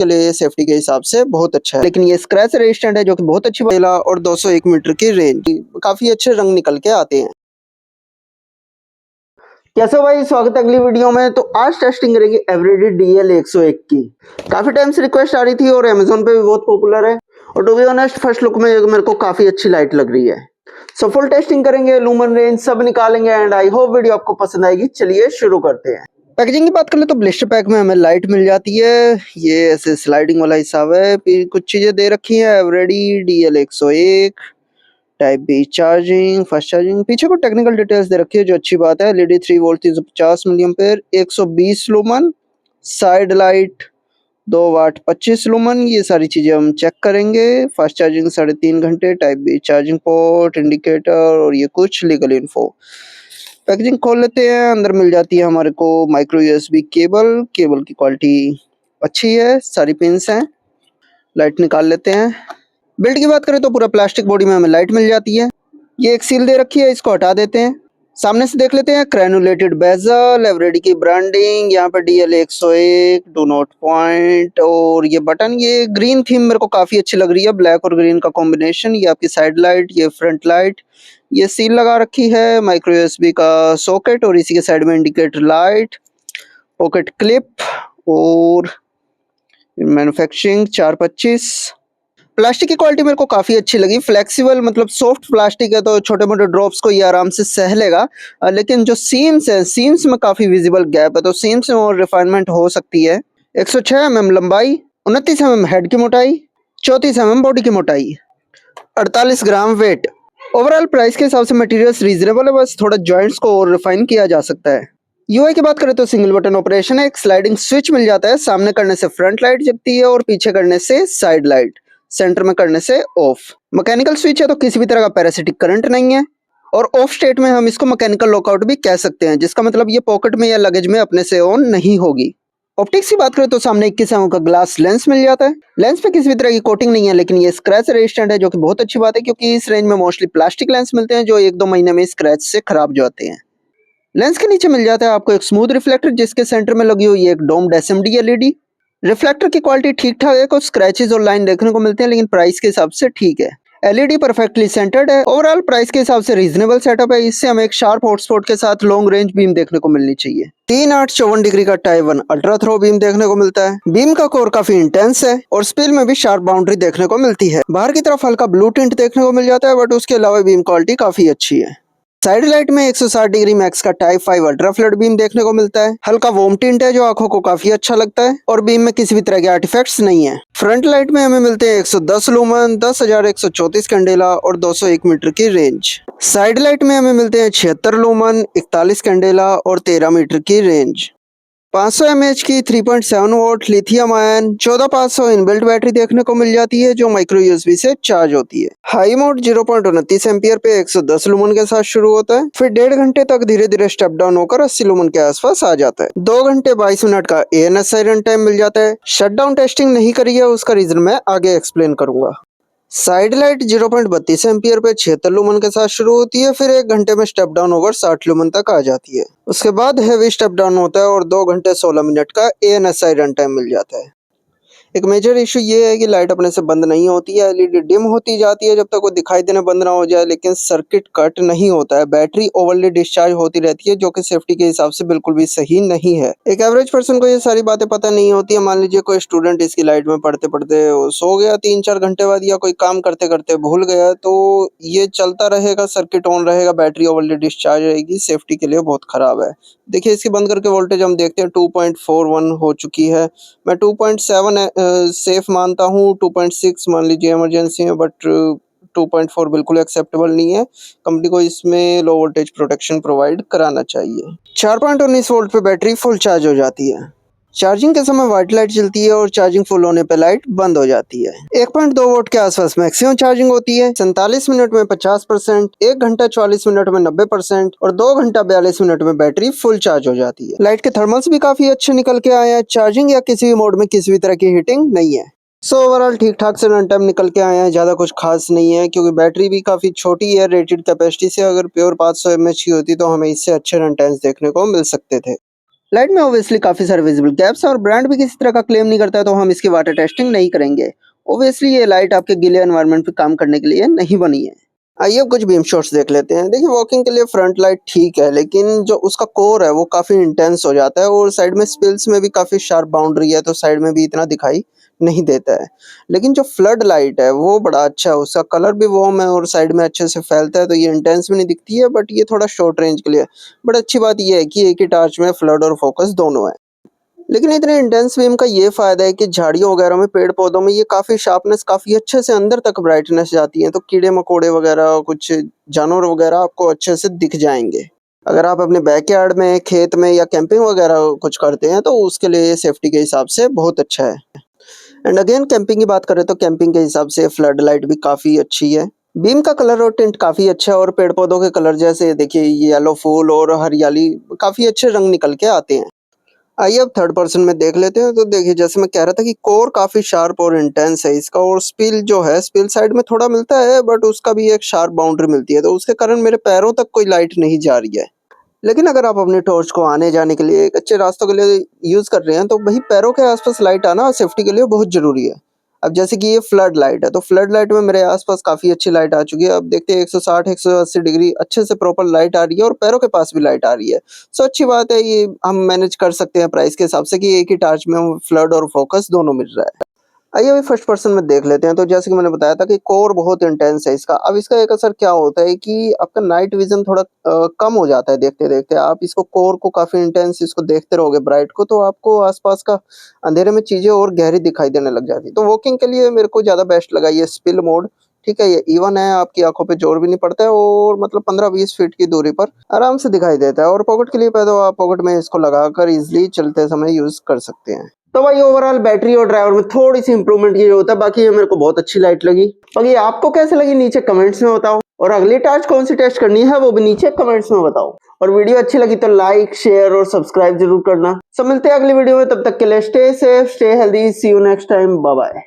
के लिए सेफ्टी के हिसाब से बहुत अच्छा है। लेकिन ये स्क्रैच रेजिस्टेंट है जो कि बहुत अच्छी बात है। और 201 मीटर की रेंज, काफी अच्छे रंग निकल के आते हैं। कैसे हो भाई, स्वागत है अगली वीडियो में। तो आज टेस्टिंग करेंगे एवरीडी DL 101 की। काफी टाइम से रिक्वेस्ट आ रही थी और अमेजोन पे भी बहुत पॉपुलर है। और to be honest first look में मेरे को काफी अच्छी लाइट लग रही है। सो फुल टेस्टिंग करेंगे, लूमन रेंज सब निकालेंगे एंड आई होप वीडियो आपको पसंद आएगी। चलिए शुरू करते हैं। पैकेजिंग की बात कर ले तो ब्लिस्टर पैक में हमें लाइट मिल जाती है। ये ऐसे स्लाइडिंग वाला हिसाब है। फिर कुछ चीजें दे रखी है, Eveready DL 101, type B charging, fast charging. पीछे को टेक्निकल डिटेल्स दे रखी है जो अच्छी बात है। LED 3 volt 350 मिलियम pair, 120 lumen, side light 2 वाट 25 लूमन। ये सारी चीजें हम चेक करेंगे। फास्ट चार्जिंग 3.5 घंटे, type B charging port, indicator और ये कुछ लीगल इन्फो। पैकेजिंग खोल लेते हैं। अंदर मिल जाती है हमारे को माइक्रो USB केबल। केबल की क्वालिटी अच्छी है, सारी पिंस हैं। लाइट निकाल लेते हैं। बिल्ड की बात करें तो पूरा प्लास्टिक बॉडी में हमें लाइट मिल जाती है। ये एक सील दे रखी है, इसको हटा देते हैं। सामने से देख लेते हैं। ग्रेनुलेटेड बेजल, एवरीडी की ब्रांडिंग, यहाँ पे DL 101, डू नॉट पॉइंट और ये बटन। ये ग्रीन थीम मेरे को काफी अच्छी लग रही है, ब्लैक और ग्रीन का कॉम्बिनेशन। ये आपकी साइड लाइट, ये फ्रंट लाइट, ये सील लगा रखी है। माइक्रो USB का सॉकेट और इसी के साइड में इंडिकेटर लाइट, पॉकेट क्लिप और मैन्युफैक्चरिंग 425। प्लास्टिक की क्वालिटी मेरे को काफी अच्छी लगी, फ्लेक्सिबल मतलब सॉफ्ट प्लास्टिक है तो छोटे मोटे ड्रॉप्स को ये आराम से सह लेगा। लेकिन जो सीम्स है, सीम्स में काफी विजिबल गैप है तो सीम्स में और रिफाइनमेंट हो सकती है। 106 mm लंबाई, 29 mm हेड की मोटाई, 34 mm बॉडी की मोटाई, 48 ग्राम वेट। ओवरऑल प्राइस के हिसाब से मटेरियल्स रीजनेबल है, बस थोड़ा जॉइंट्स को और रिफाइन किया जा सकता है। UI की बात करें तो सिंगल बटन ऑपरेशन है। एक स्लाइडिंग स्विच मिल जाता है। सामने करने से फ्रंट लाइट जगती है और पीछे करने से साइड लाइट, सेंटर में करने से ऑफ। मैकेनिकल स्विच है तो किसी भी तरह का पैरासिटिक करंट नहीं है। और ऑफ स्टेट में हम इसको मैकेनिकल लॉकआउट भी कह सकते हैं, जिसका मतलब ये पॉकेट में या लगेज में अपने से ऑन नहीं होगी। ऑप्टिक्स की बात करें तो सामने 21 mm का ग्लास लेंस मिल जाता है। लेंस पे किसी भी तरह की कोटिंग नहीं है, लेकिन ये स्क्रैच रेजिस्टेंट है जो कि बहुत अच्छी बात है, क्योंकि इस रेंज में मोस्टली प्लास्टिक लेंस मिलते हैं जो 1-2 महीने में स्क्रैच से खराब जाते हैं। लेंस के नीचे मिल जाता है आपको एक स्मूथ रिफ्लेक्टर, जिसके सेंटर में लगी हुई है एक डोम्ड SMD LED। रिफ्लेक्टर की क्वालिटी ठीक ठाक है, कुछ स्क्रैचेस और लाइन देखने को मिलते हैं, लेकिन प्राइस के हिसाब से ठीक है। LED परफेक्टली सेंटर्ड है। ओवरऑल प्राइस के हिसाब से रीजनेबल सेटअप है। इससे हमें एक शार्प हॉटस्पॉट के साथ लॉन्ग रेंज बीम देखने को मिलनी चाहिए। 3/8 डिग्री का टाइवन अल्ट्रा थ्रो बीम देखने को मिलता है। बीम का कोर काफी इंटेंस है और स्पिल में भी शार्प बाउंड्री देखने को मिलती है। बाहर की तरफ हल्का ब्लू टिंट देखने को मिल जाता है, बट उसके अलावा बीम क्वालिटी काफी अच्छी है। साइड लाइट में 160 डिग्री मैक्स का टाइप 5 अल्ट्रा फ्लड बीम देखने को मिलता है। हल्का वॉर्म टिंट है जो आंखों को काफी अच्छा लगता है और बीम में किसी भी तरह के आर्टिफैक्ट्स नहीं है। फ्रंट लाइट में हमें मिलते हैं 110 लूमन, 10,134 कैंडेला और 201 मीटर की रेंज। साइड लाइट में हमें मिलते हैं 76 लूमन, 41 कैंडेला और 13 मीटर की रेंज। 500 mAh की 3.7 volt lithium ion 14500 inbuilt battery देखने को मिल जाती है जो माइक्रो USB से चार्ज होती है। हाई मोड 0.29 एम्पियर पे 110 लूमन के साथ शुरू होता है, फिर 1.5 घंटे तक धीरे धीरे स्टेप डाउन होकर 80 लूमन के आसपास आ जाता है। 2 घंटे 22 मिनट का ANSI रन टाइम मिल जाता है। शटडाउन टेस्टिंग नहीं करी है, उसका रीजन मैं आगे एक्सप्लेन करूंगा। साइड लाइट 0.32 एम्पियर पे 76 लूमन के साथ शुरू होती है, फिर 1 घंटे में स्टेप डाउन होकर 60 लूमन तक आ जाती है। उसके बाद हैवी स्टेप डाउन होता है और 2 घंटे 16 मिनट का ANSI रन टाइम मिल जाता है। एक मेजर इशू ये है कि लाइट अपने से बंद नहीं होती है, LED डिम होती जाती है जब तक वो दिखाई देना बंद ना हो जाए, लेकिन सर्किट कट नहीं होता है। बैटरी ओवरली डिस्चार्ज होती रहती है जो कि सेफ्टी के हिसाब से बिल्कुल भी सही नहीं है। एक एवरेज पर्सन को ये सारी बातें पता नहीं होती है। मान लीजिए कोई स्टूडेंट इसकी लाइट में पढ़ते पढ़ते सो गया 3-4 घंटे बाद, या कोई काम करते करते भूल गया, तो ये चलता रहेगा, सर्किट ऑन रहेगा, बैटरी ओवरली डिस्चार्ज रहेगी, सेफ्टी के लिए बहुत खराब है। देखिए इसकी बंद करके वोल्टेज हम देखते हैं 2.41 हो चुकी है। मैं 2.7 सेफ मानता हूँ, 2.6 मान लीजिए इमरजेंसी में, बट 2.4 बिल्कुल एक्सेप्टेबल नहीं है। कंपनी को इसमें लो वोल्टेज प्रोटेक्शन प्रोवाइड कराना चाहिए। 4.19 वोल्ट पे बैटरी फुल चार्ज हो जाती है। चार्जिंग के समय व्हाइट लाइट जलती है और चार्जिंग फुल होने पे लाइट बंद हो जाती है। 1.2 वोल्ट के आसपास मैक्सिमम चार्जिंग होती है। 47 मिनट में 50%, 1 घंटा 40 मिनट में 90% और 2 घंटा 42 मिनट में बैटरी फुल चार्ज हो जाती है। लाइट के थर्मल्स भी काफी अच्छे निकल के आए हैं। चार्जिंग या किसी भी मोड में किसी भी तरह की हीटिंग नहीं है। ओवरऑल ठीक ठाक से रन टाइम निकल के आए हैं, ज्यादा कुछ खास नहीं है, क्योंकि बैटरी भी काफी छोटी है रेटेड कैपेसिटी से। अगर प्योर 500 mAh की होती तो हमें इससे अच्छे रन टाइम्स देखने को मिल सकते थे। लाइट में ऑब्वियसली काफी सारे विजिबल गैप्स हैं और ब्रांड भी किसी तरह का क्लेम नहीं करता है, तो हम इसकी वाटर टेस्टिंग नहीं करेंगे। ऑब्वियसली ये लाइट आपके गीले एनवायरनमेंट पे काम करने के लिए नहीं बनी है। आइए अब कुछ बीम शॉट्स देख लेते हैं। देखिए वॉकिंग के लिए फ्रंट लाइट ठीक है, लेकिन जो उसका कोर है वो काफी इंटेंस हो जाता है और साइड में स्पिल्स में भी काफी शार्प बाउंड्री है, तो साइड में भी इतना दिखाई नहीं देता है। लेकिन जो फ्लड लाइट है वो बड़ा अच्छा है, उसका कलर भी वार्म है और साइड में अच्छे से फैलता है, तो ये इंटेंस भी नहीं दिखती है, बट ये थोड़ा शॉर्ट रेंज के लिए। बट अच्छी बात ये है कि एक ही टार्च में फ्लड और फोकस दोनों है। लेकिन इतने इंटेंस बीम का ये फायदा है कि झाड़ियों वगैरह में, पेड़ पौधों में ये काफी शार्पनेस काफी अच्छे से अंदर तक ब्राइटनेस जाती है, तो कीड़े मकोड़े वगैरह कुछ जानवर वगैरह आपको अच्छे से दिख जाएंगे। अगर आप अपने बैकयार्ड में, खेत में या कैंपिंग वगैरह कुछ करते हैं तो उसके लिए सेफ्टी के हिसाब से बहुत अच्छा है। एंड अगेन कैंपिंग की बात करें तो कैंपिंग के हिसाब से फ्लड लाइट भी काफी अच्छी है। बीम का कलर और टिंट काफी अच्छा है और पेड़ पौधों के कलर जैसे देखिए येलो फूल और हरियाली, काफी अच्छे रंग निकल के आते हैं। आइए अब थर्ड पर्सन में देख लेते हैं। तो देखिए जैसे मैं कह रहा था कि कोर काफी शार्प और इंटेंस है इसका, और स्पिल जो है स्पिल साइड में थोड़ा मिलता है, बट उसका भी एक शार्प बाउंड्री मिलती है, तो उसके कारण मेरे पैरों तक कोई लाइट नहीं जा रही है। लेकिन अगर आप अपने टॉर्च को आने जाने के लिए, एक अच्छे रास्तों के लिए यूज कर रहे हैं, तो वही पैरों के आसपास लाइट आना सेफ्टी के लिए बहुत जरूरी है। अब जैसे कि ये फ्लड लाइट है, तो फ्लड लाइट में मेरे आसपास काफी अच्छी लाइट आ चुकी है। अब देखते हैं 160-180 डिग्री अच्छे से प्रॉपर लाइट आ रही है और पैरों के पास भी लाइट आ रही है। सो अच्छी बात है, ये हम मैनेज कर सकते हैं प्राइस के हिसाब से कि एक ही टार्च में हम फ्लड और फोकस दोनों मिल रहा है। आइए अभी फर्स्ट पर्सन में देख लेते हैं। तो जैसे कि मैंने बताया था कि कोर बहुत इंटेंस है इसका। अब इसका एक असर क्या होता है कि आपका नाइट विजन थोड़ा कम हो जाता है देखते देखते। आप इसको कोर को काफी इंटेंस इसको देखते रहोगे ब्राइट को, तो आपको आसपास का अंधेरे में चीजें और गहरी दिखाई देने लग जाती है। तो वॉकिंग के लिए मेरे को ज्यादा बेस्ट लगा ये स्पिल मोड। ठीक है, ये इवन है, आपकी आंखों पे जोर भी नहीं पड़ता है और मतलब 15-20 फीट की दूरी पर आराम से दिखाई देता है। और पॉकेट के लिए तो आप पॉकेट में इसको लगाकर इजिली चलते समय यूज कर सकते हैं। तो भाई ओवरऑल बैटरी और ड्राइवर में थोड़ी सी इंप्रूवमेंट की जरूरत है, बाकी ये मेरे को बहुत अच्छी लाइट लगी। बाकी आपको कैसे लगी नीचे कमेंट्स में बताओ, और अगली टास्क कौन सी टेस्ट करनी है वो भी नीचे कमेंट्स में बताओ। और वीडियो अच्छी लगी तो लाइक, शेयर और सब्सक्राइब जरूर करना। सब मिलते हैं अगली वीडियो में, तब तक के लिए stay safe, stay healthy, see you next time, bye bye.